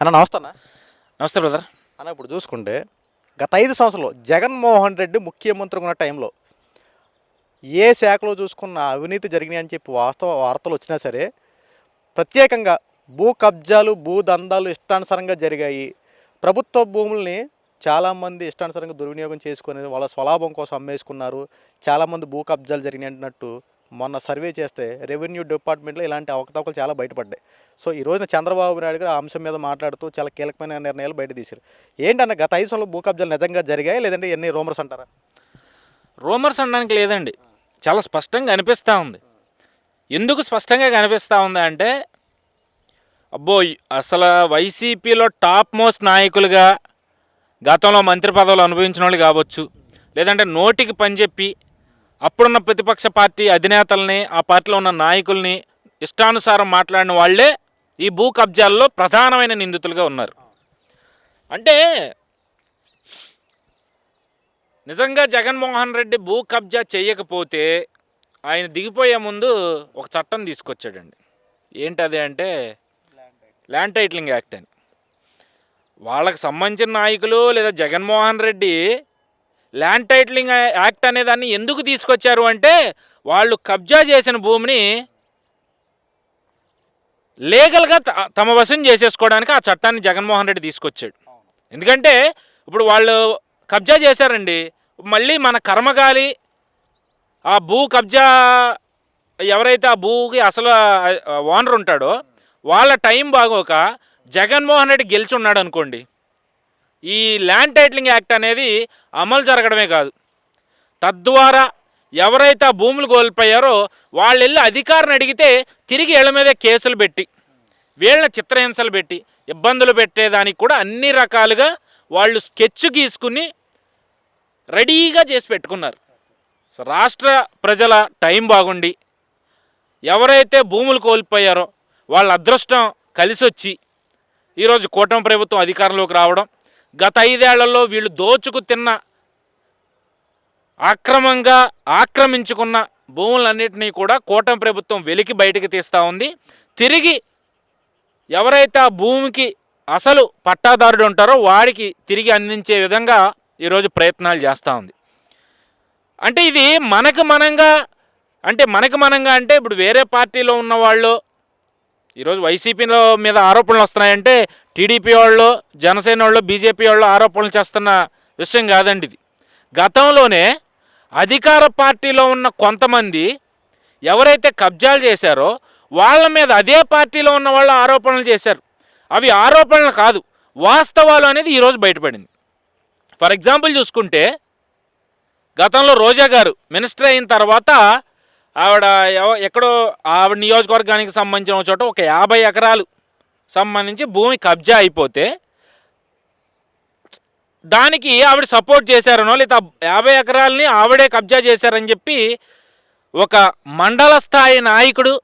అన్న నమస్తే అన్న. నమస్తే బ్రదర్. అన్న ఇప్పుడు చూసుకుంటే గత 5 సంవత్సరాలు జగన్మోహన్ రెడ్డి ముఖ్యమంత్రి ఉన్న టైంలో ఏ శాఖలో చూసుకున్న అవినీతి జరిగినాయి అని చెప్పి వార్తలు వచ్చినా సరే ప్రత్యేకంగా భూ కబ్జాలు భూ దందాలు ఇష్టానుసారంగా జరిగాయి. ప్రభుత్వ భూముల్ని చాలామంది ఇష్టానుసారంగా దుర్వినియోగం చేసుకొని వాళ్ళ స్వలాభం కోసం అమ్మేసుకున్నారు. చాలామంది భూ కబ్జాలు జరిగినాయి అంటున్నట్టు మొన్న సర్వే చేస్తే రెవెన్యూ డిపార్ట్మెంట్లో ఇలాంటి అవకతవకలు చాలా బయటపడ్డాయి. సో ఈ రోజున చంద్రబాబు నాయుడు గారు ఆ అంశం మీద మాట్లాడుతూ చాలా కీలకమైన నిర్ణయాలు బయట తీశారు. ఏంటన్న గత 5 సంవత్సరాలు భూ కబ్జాలు నిజంగా జరిగాయి లేదంటే ఎన్ని రూమర్స్ అంటారా? రూమర్స్ అనడానికి లేదండి, చాలా స్పష్టంగా కనిపిస్తూ ఉంది. ఎందుకు స్పష్టంగా కనిపిస్తూ ఉంది అంటే, అబ్బో అసలు వైసీపీలో టాప్ మోస్ట్ నాయకులుగా గతంలో మంత్రి పదవులు అనుభవించిన వాళ్ళు కావచ్చు, లేదంటే నోటికి పనిచెప్పి అప్పుడున్న ప్రతిపక్ష పార్టీ అధినేతల్ని ఆ పార్టీలో ఉన్న నాయకుల్ని ఇష్టానుసారం మాట్లాడిన వాళ్ళే ఈ భూ కబ్జాల్లో ప్రధానమైన నిందితులుగా ఉన్నారు. అంటే నిజంగా జగన్మోహన్ రెడ్డి భూ కబ్జా చేయకపోతే ఆయన దిగిపోయే ముందు ఒక చట్టం తీసుకొచ్చాడండి. ఏంటది అంటే ల్యాండ్ టైటిలింగ్ యాక్ట్ అని. వాళ్ళకి సంబంధించిన నాయకులు లేదా Jaganmohan Reddy land titling act అనే దాన్ని ఎందుకు తీసుకొచ్చారు అంటే, వాళ్ళు కబ్జా చేసిన భూమిని లీగల్గా తమ వశం చేసేసుకోవడానికి ఆ చట్టాన్ని జగన్మోహన్ రెడ్డి తీసుకొచ్చాడు. ఎందుకంటే ఇప్పుడు వాళ్ళు కబ్జా చేశారండి, మళ్ళీ మన కర్మగాలి ఆ భూ కబ్జా ఎవరైతే ఆ భూకి అసలు ఓనర్ ఉంటాడో వాళ్ళ టైం బాగోక జగన్మోహన్ రెడ్డి గెలిచి ఉన్నాడు అనుకోండి, ఈ ల్యాండ్ టైటిలింగ్ యాక్ట్ అనేది అమలు జరగడమే కాదు, తద్వారా ఎవరైతే ఆ భూములు కోల్పోయారో వాళ్ళు వెళ్ళి అధికారిని అడిగితే తిరిగి వీళ్ళ మీదే కేసులు పెట్టి వీళ్ళని చిత్రహింసలు పెట్టి ఇబ్బందులు పెట్టేదానికి కూడా అన్ని రకాలుగా వాళ్ళు స్కెచ్ గీసుకుని రెడీగా చేసి పెట్టుకున్నారు. సో రాష్ట్ర ప్రజల టైం బాగుండి ఎవరైతే భూములు కోల్పోయారో వాళ్ళ అదృష్టం కలిసి వచ్చి ఈరోజు కూటమి ప్రభుత్వం అధికారంలోకి రావడం, గత 5 ఏళ్లలో వీళ్ళు దోచుకు తిన్న అక్రమంగా ఆక్రమించుకున్న భూములన్నింటినీ కూడా కూటమి ప్రభుత్వం వెలికి బయటకు తీస్తూ ఉంది. తిరిగి ఎవరైతే ఆ భూమికి అసలు పట్టాదారుడు ఉంటారో వాడికి తిరిగి అందించే విధంగా ఈరోజు ప్రయత్నాలు చేస్తూ ఉంది. అంటే ఇది మనకు మనంగా అంటే ఇప్పుడు వేరే పార్టీలో ఉన్న వాళ్ళు ఈరోజు వైసీపీలో మీద ఆరోపణలు వస్తున్నాయంటే టీడీపీ వాళ్ళు, జనసేన వాళ్ళు, బీజేపీ వాళ్ళు ఆరోపణలు చేస్తున్న విషయం కాదండి ఇది. గతంలోనే అధికార పార్టీలో ఉన్న కొంతమంది ఎవరైతే కబ్జాలు చేశారో వాళ్ళ మీద అదే పార్టీలో ఉన్న వాళ్ళు ఆరోపణలు చేశారు. అవి ఆరోపణలు కాదు, వాస్తవాలు అనేది ఈరోజు బయటపడింది. ఫర్ ఎగ్జాంపుల్ చూసుకుంటే, గతంలో రోజా గారు మినిస్టర్ అయిన తర్వాత ఆవిడ ఎక్కడో ఆవిడ నియోజకవర్గానికి సంబంధించిన చోట ఒక 50 ఎకరాలు సంబంధించి భూమి కబ్జా అయిపోతే దానికి ఆవిడ సపోర్ట్ చేశారనో లేదా 50 ఎకరాలని ఆవిడే కబ్జా చేశారని చెప్పి ఒక మండల స్థాయి నాయకుడు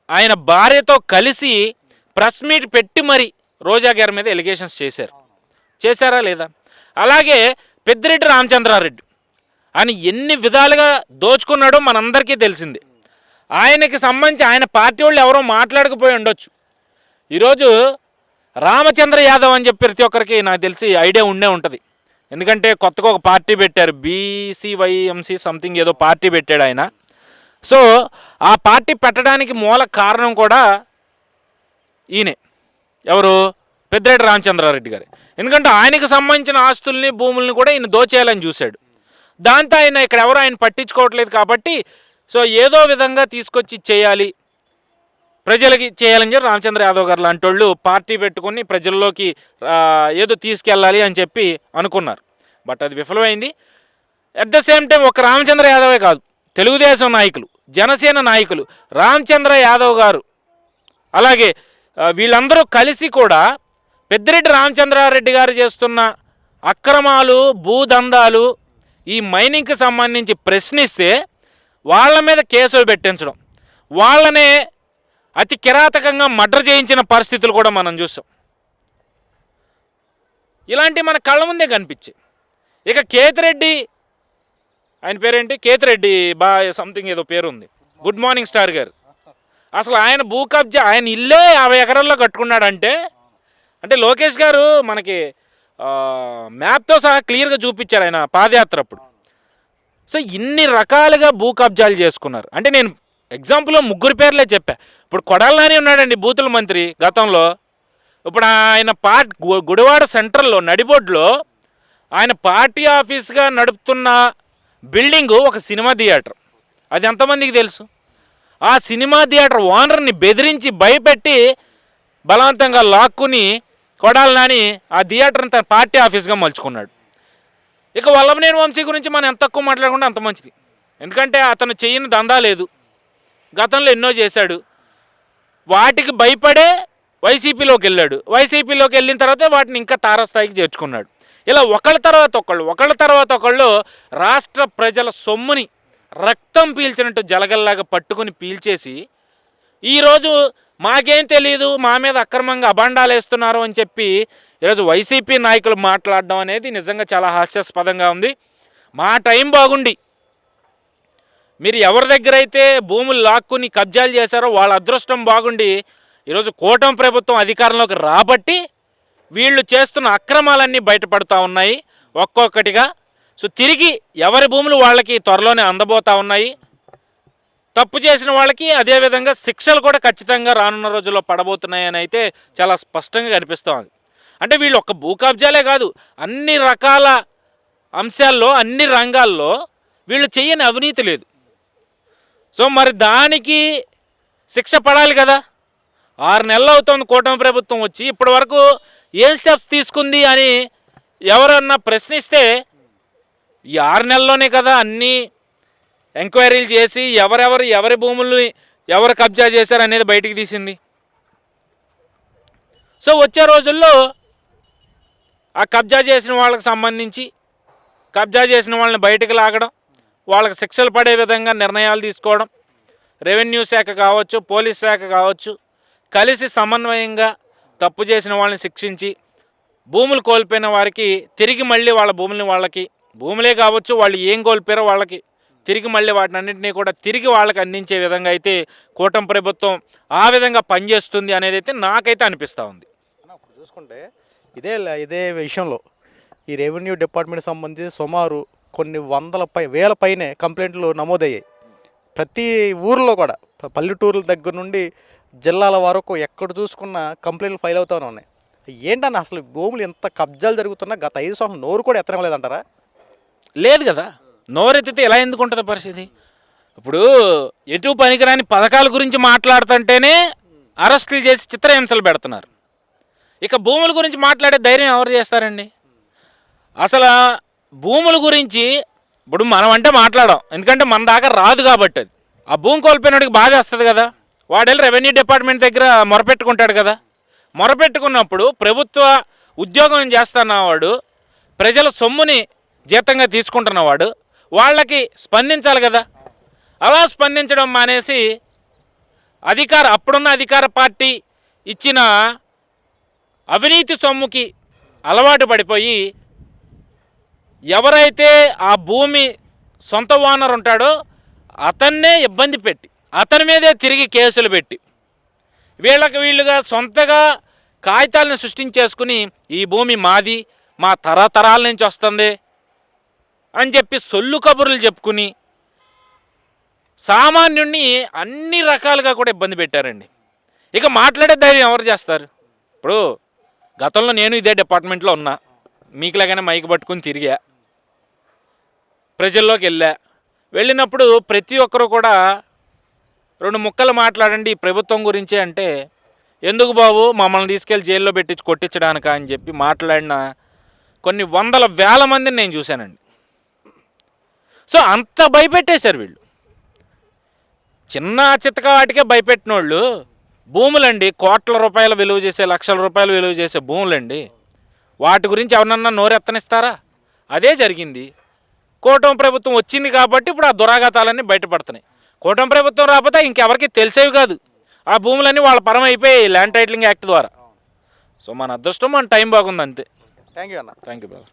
ఆయన భార్యతో కలిసి ప్రెస్ మీట్ పెట్టి మరి రోజా గారి మీద ఎలిగేషన్స్ చేశారా లేదా? అలాగే పెద్దిరెడ్డి రామచంద్రారెడ్డి ఆయన ఎన్ని విధాలుగా దోచుకున్నాడో మనందరికీ తెలిసిందే. ఆయనకి సంబంధించి ఆయన పార్టీ వాళ్ళు ఎవరో మాట్లాడకపోయి ఉండొచ్చు. ఈరోజు రామచంద్ర యాదవ్ అని చెప్పి ప్రతి ఒక్కరికి నాకు తెలిసి ఐడియా ఉండే ఉంటుంది. ఎందుకంటే కొత్తగా ఒక పార్టీ పెట్టారు, BCYMC సంథింగ్ ఏదో పార్టీ పెట్టాడు ఆయన. సో ఆ పార్టీ పెట్టడానికి మూల కారణం కూడా ఈయనే, ఎవరు? పెద్దిరెడ్డి రామచంద్రారెడ్డి గారు. ఎందుకంటే ఆయనకు సంబంధించిన ఆస్తుల్ని భూముల్ని కూడా ఈయన దోచేయాలని చూశాడు. దాంతో ఆయన ఇక్కడ ఎవరు ఆయన పట్టించుకోవట్లేదు కాబట్టి సో ఏదో విధంగా తీసుకొచ్చి చేయాలి, ప్రజలకి చేయాలని చెప్పి రామచంద్ర యాదవ్ గారు లాంటి వాళ్ళు పార్టీ పెట్టుకుని ప్రజల్లోకి ఏదో తీసుకెళ్ళాలి అని చెప్పి అనుకున్నారు. బట్ అది విఫలమైంది. అట్ ద సేమ్ టైం ఒక రామచంద్ర యాదవే కాదు, తెలుగుదేశం నాయకులు, జనసేన నాయకులు, రామచంద్ర యాదవ్ గారు, అలాగే వీళ్ళందరూ కలిసి కూడా పెద్దిరెడ్డి రామచంద్రారెడ్డి గారు చేస్తున్న అక్రమాలు, భూదందాలు, ఈ మైనింగ్కి సంబంధించి ప్రశ్నిస్తే వాళ్ళ మీద కేసులు పెట్టించడం, వాళ్ళనే అతి కిరాతకంగా మర్డర్ చేయించిన పరిస్థితులు కూడా మనం చూసాం. ఇలాంటివి మన కళ్ళ ముందే కనిపించాయి. ఇక కేతిరెడ్డి, ఆయన పేరేంటి, కేతిరెడ్డి సంథింగ్ ఏదో పేరు ఉంది, గుడ్ మార్నింగ్ స్టార్ గారు, అసలు ఆయన భూ కబ్జా ఆయన ఇల్లే 50 ఎకరాల్లో కట్టుకున్నాడంటే అంటే లోకేష్ గారు మనకి మ్యాప్తో సహా క్లియర్గా చూపించారు ఆయన పాదయాత్ర అప్పుడు. సో ఇన్ని రకాలుగా భూ కబ్జాలు చేసుకున్నారు. అంటే నేను ఎగ్జాంపుల్లో 3 పేర్లే చెప్పా. ఇప్పుడు కొడాలి నాని ఉన్నాడండి బూతుల మంత్రి గతంలో. ఇప్పుడు ఆయన గుడివాడ సెంట్రల్లో నడిబొడ్లో ఆయన పార్టీ ఆఫీస్గా నడుపుతున్న బిల్డింగు ఒక సినిమా థియేటర్. అది ఎంతమందికి తెలుసు? ఆ సినిమా థియేటర్ ఓనర్ని బెదిరించి భయపెట్టి బలవంతంగా లాక్కుని కొడాలి నాని ఆ థియేటర్ని తన పార్టీ ఆఫీస్గా మలుచుకున్నాడు. ఇక వల్లభనేని వంశీ గురించి మనం ఎంత తక్కువ మాట్లాడకుండా అంత మంచిది. ఎందుకంటే అతను చేయని దందా లేదు, గతంలో ఎన్నో చేశాడు. వాటికి భయపడే వైసీపీలోకి వెళ్ళాడు. వైసీపీలోకి వెళ్ళిన తర్వాత వాటిని ఇంకా తారాస్థాయికి చేర్చుకున్నాడు. ఇలా ఒకళ్ళ తర్వాత ఒకళ్ళు రాష్ట్ర ప్రజల సొమ్ముని రక్తం పీల్చినట్టు జలగల్లాగా పట్టుకుని పీల్చేసి ఈరోజు మాకేం తెలియదు, మా మీద అక్రమంగా అబాండాలు వేస్తున్నారు అని చెప్పి ఈరోజు వైసీపీ నాయకులు మాట్లాడడం అనేది నిజంగా చాలా హాస్యాస్పదంగా ఉంది. మా టైం బాగుండి మీరు ఎవరి దగ్గర అయితే భూములు లాక్కుని కబ్జాలు చేశారో వాళ్ళ అదృష్టం బాగుండి ఈరోజు కూటమి ప్రభుత్వం అధికారంలోకి రాబట్టి వీళ్ళు చేస్తున్న అక్రమాలన్నీ బయటపడుతూ ఉన్నాయి ఒక్కొక్కటిగా. సో తిరిగి ఎవరి భూములు వాళ్ళకి త్వరలోనే అందబోతూ ఉన్నాయి. తప్పు చేసిన వాళ్ళకి అదేవిధంగా శిక్షలు కూడా ఖచ్చితంగా రానున్న రోజుల్లో పడబోతున్నాయని అయితే చాలా స్పష్టంగా కనిపిస్తోంది. అంటే వీళ్ళు ఒక్క భూ కబ్జాలే కాదు, అన్ని రకాల అంశాల్లో అన్ని రంగాల్లో వీళ్ళు చేయని అవినీతి లేదు. సో మరి దానికి శిక్ష పడాలి కదా. 6 నెలలు అవుతుంది కూటమి ప్రభుత్వం వచ్చి, ఇప్పటి వరకు ఏం స్టెప్స్ తీసుకుంది అని ఎవరన్నా ప్రశ్నిస్తే ఈ 6 నెలల్లోనే కదా అన్నీ ఎంక్వైరీలు చేసి ఎవరి భూముల్ని ఎవరు కబ్జా చేశారు అనేది బయటికి తీసింది. సో వచ్చే రోజుల్లో ఆ కబ్జా చేసిన వాళ్ళకి సంబంధించి కబ్జా చేసిన వాళ్ళని బయటకు లాగడం, వాళ్ళకి శిక్షలు పడే విధంగా నిర్ణయాలు తీసుకోవడం, రెవెన్యూ శాఖ కావచ్చు, పోలీస్ శాఖ కావచ్చు, కలిసి సమన్వయంగా తప్పు చేసిన వాళ్ళని శిక్షించి భూములు కోల్పోయిన వారికి తిరిగి మళ్ళీ వాళ్ళ వాళ్ళకి భూములే కావచ్చు, వాళ్ళు ఏం కోల్పోయారో వాళ్ళకి తిరిగి మళ్ళీ వాటిని అన్నింటినీ కూడా తిరిగి వాళ్ళకి అందించే విధంగా అయితే కూటమి ప్రభుత్వం ఆ విధంగా పనిచేస్తుంది అనేది అయితే నాకైతే అనిపిస్తూ ఉంది. ఇప్పుడు చూసుకుంటే ఇదే విషయంలో ఈ రెవెన్యూ డిపార్ట్మెంట్ సంబంధించి సుమారు కొన్ని వేల పైనే కంప్లైంట్లు నమోదయ్యాయి. ప్రతి ఊరిలో కూడా పల్లెటూరుల దగ్గర నుండి జిల్లాల వరకు ఎక్కడ చూసుకున్న కంప్లైంట్లు ఫైల్ అవుతూనే ఉన్నాయి. ఏంటన్నా అసలు భూములు ఎంత కబ్జాలు జరుగుతున్నా గత 5 సంవత్సరాలు నోరు కూడా ఎత్తనలేదంటారా? లేదు కదా, నోరెత్తితే ఎలా ఎందుకు ఉంటుంది పరిస్థితి? ఇప్పుడు ఎటు పనికిరాని పథకాల గురించి మాట్లాడుతుంటేనే అరెస్టులు చేసి చిత్రహింసలు పెడుతున్నారు. ఇక భూముల గురించి మాట్లాడే ధైర్యం ఎవరు చేస్తారండి? అసలు భూముల గురించి ఇప్పుడు మనం అంటే మాట్లాడాం, ఎందుకంటే మన దాకా రాదు కాబట్టి. అది ఆ భూమి కోల్పోయినడికి బాధ వస్తుంది కదా, వాడెళ్ళి రెవెన్యూ డిపార్ట్మెంట్ దగ్గర మొరపెట్టుకుంటాడు కదా. మొరపెట్టుకున్నప్పుడు ప్రభుత్వ ఉద్యోగం చేస్తున్నవాడు, ప్రజల సొమ్ముని జీతంగా తీసుకుంటున్నవాడు, వాళ్ళకి స్పందించాలి కదా. అలా స్పందించడం మానేసి అప్పుడున్న అధికార పార్టీ ఇచ్చిన అవినీతి సొమ్ముకి అలవాటు పడిపోయి ఎవరైతే ఆ భూమి సొంత ఓనర్ ఉంటాడో అతన్నే ఇబ్బంది పెట్టి అతని మీదే తిరిగి కేసులు పెట్టి వీళ్ళుగా సొంతగా కాగితాలను సృష్టించేసుకుని ఈ భూమి మాది, మా తరతరాల నుంచి వస్తుంది అని చెప్పి సొల్లు కబుర్లు చెప్పుకుని సామాన్యుణ్ణి అన్ని రకాలుగా కూడా ఇబ్బంది పెట్టారండి. ఇక మాట్లాడే ధైర్యం ఎవరు చేస్తారు? ఇప్పుడు గతంలో నేను ఇదే డిపార్ట్మెంట్లో ఉన్నా, మీకులాగానే మైక్ పట్టుకుని తిరిగా, ప్రజల్లోకి వెళ్ళినప్పుడు ప్రతి ఒక్కరు కూడా 2 ముక్కలు మాట్లాడండి ఈ ప్రభుత్వం గురించి అంటే, ఎందుకు బాబు మమ్మల్ని తీసుకెళ్ళి జైల్లో పెట్టి కొట్టించడానికా అని చెప్పి మాట్లాడిన కొన్ని వందల వేల మందిని నేను చూశానండి. సో అంత భయపెట్టేశారు వీళ్ళు. చిన్న చితక వాటికే భయపెట్టిన వాళ్ళు భూములండి, కోట్ల రూపాయలు విలువ చేసే, లక్షల రూపాయలు విలువ చేసే భూములండి. వాటి గురించి ఎవరన్నా నోరెత్తనిస్తారా? అదే జరిగింది. కూటమి ప్రభుత్వం వచ్చింది కాబట్టి ఇప్పుడు ఆ దురాఘాతాలన్నీ బయటపడుతున్నాయి. కూటమి ప్రభుత్వం రాకపోతే ఇంకెవరికి తెలిసేవి కాదు. ఆ భూములన్నీ వాళ్ళ పరం అయిపోయాయి ల్యాండ్ టైటిలింగ్ యాక్ట్ ద్వారా. సో మన అదృష్టం, మన టైం బాగుంది అంతే. థ్యాంక్ యూ అన్న. Thank you brother.